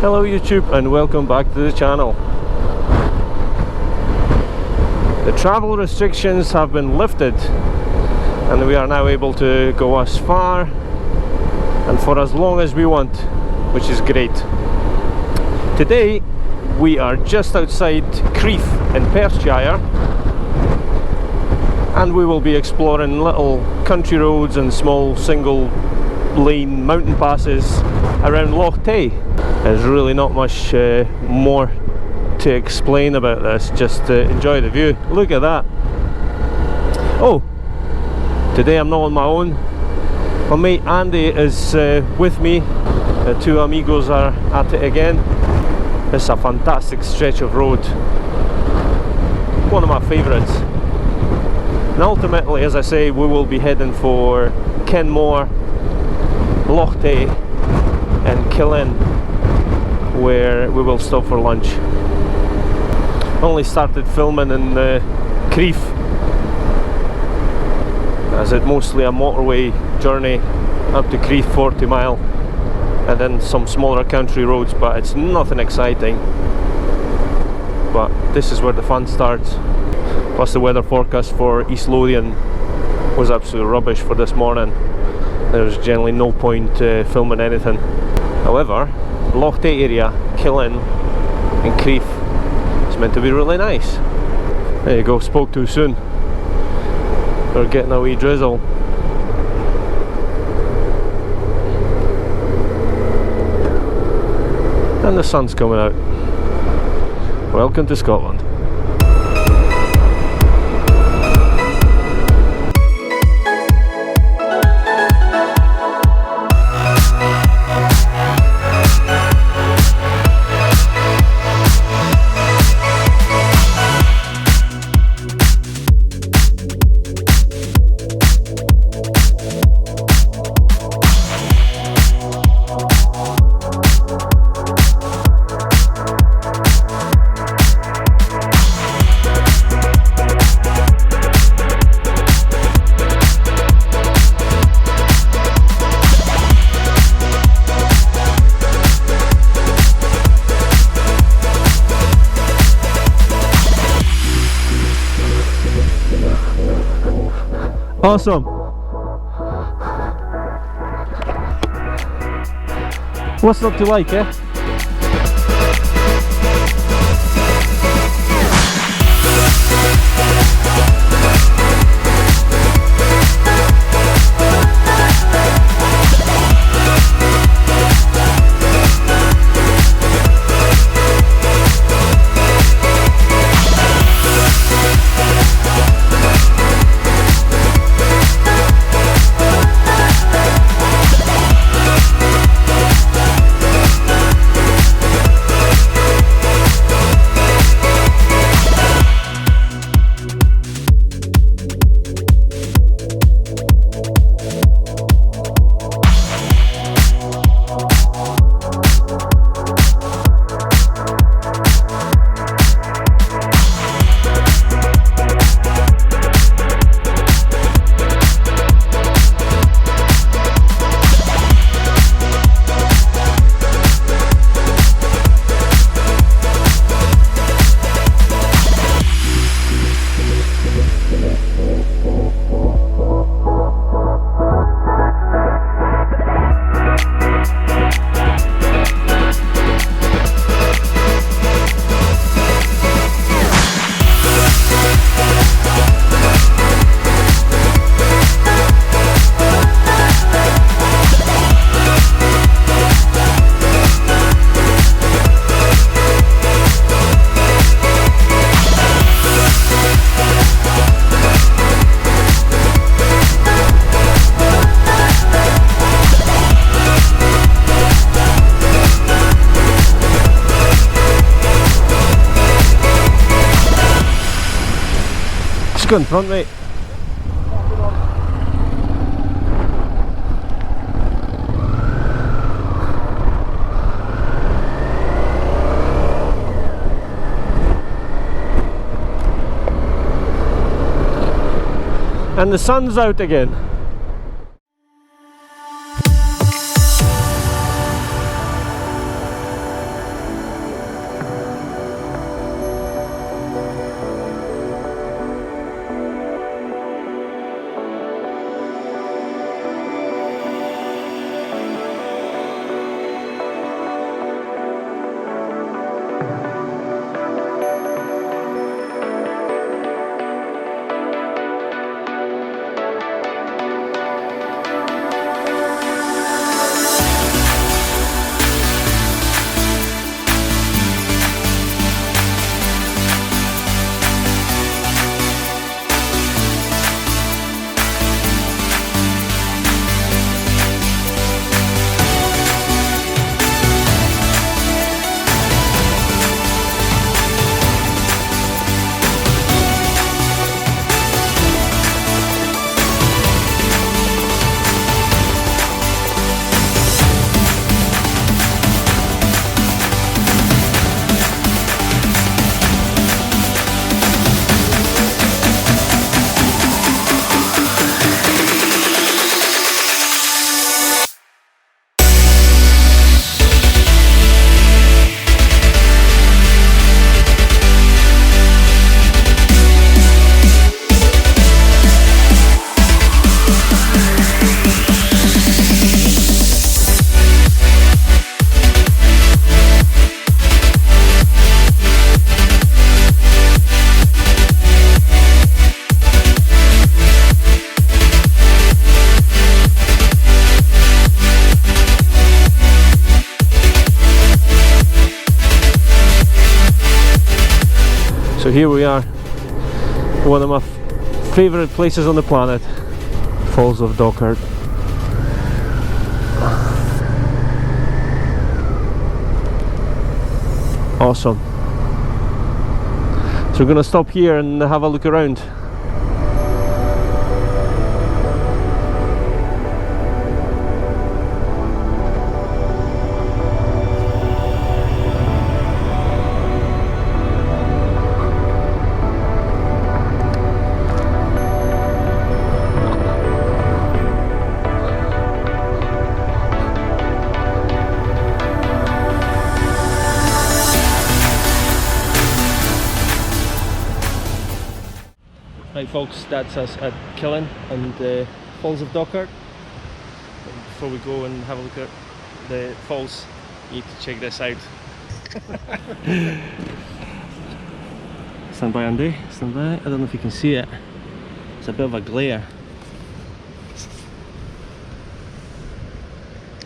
Hello YouTube and welcome back to the channel. The travel restrictions have been lifted and we are now able to go as far and for as long as we want, which is great. Today we are just outside Crieff in Perthshire and we will be exploring little country roads and small single lane mountain passes around Loch Tay. There's really not much more to explain about this, just enjoy the view. Look at that. Oh, today I'm not on my own. My mate Andy is with me. The two amigos are at it again. It's a fantastic stretch of road, one of my favourites. And ultimately, as I say, we will be heading for Kenmore, Loch Tay and Killin, where we will stop for lunch. Only started filming in Crieff, as it's mostly a motorway journey up to Crieff, 40 mile, and then some smaller country roads, but it's nothing exciting. But this is where the fun starts. Plus the weather forecast for East Lothian was absolute rubbish for this morning. There's generally no point filming anything. However, Loch Tay area, Killin and Crieff, it's meant to be really nice. There you go, spoke too soon. We're getting a wee drizzle. And the sun's coming out. Welcome to Scotland. Awesome. What's not to like, eh? Just go in front, mate. And the sun's out again. here we are, one of my favourite places on the planet, Falls of Dochart. Awesome. So we're going to stop here and have a look around. Right folks, that's us at Killin and Falls of Dochart. Before we go and have a look at the falls, you need to check this out. Stand by Andy, stand by. I don't know if you can see it. It's a bit of a glare.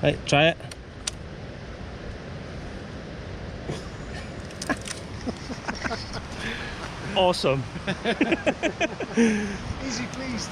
Right, try it. Awesome. Easy pleased.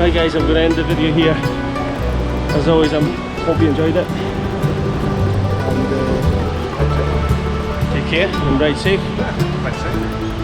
Right guys, I'm going to end the video here. As always, I hope you enjoyed it. And take care and ride safe. Thanks.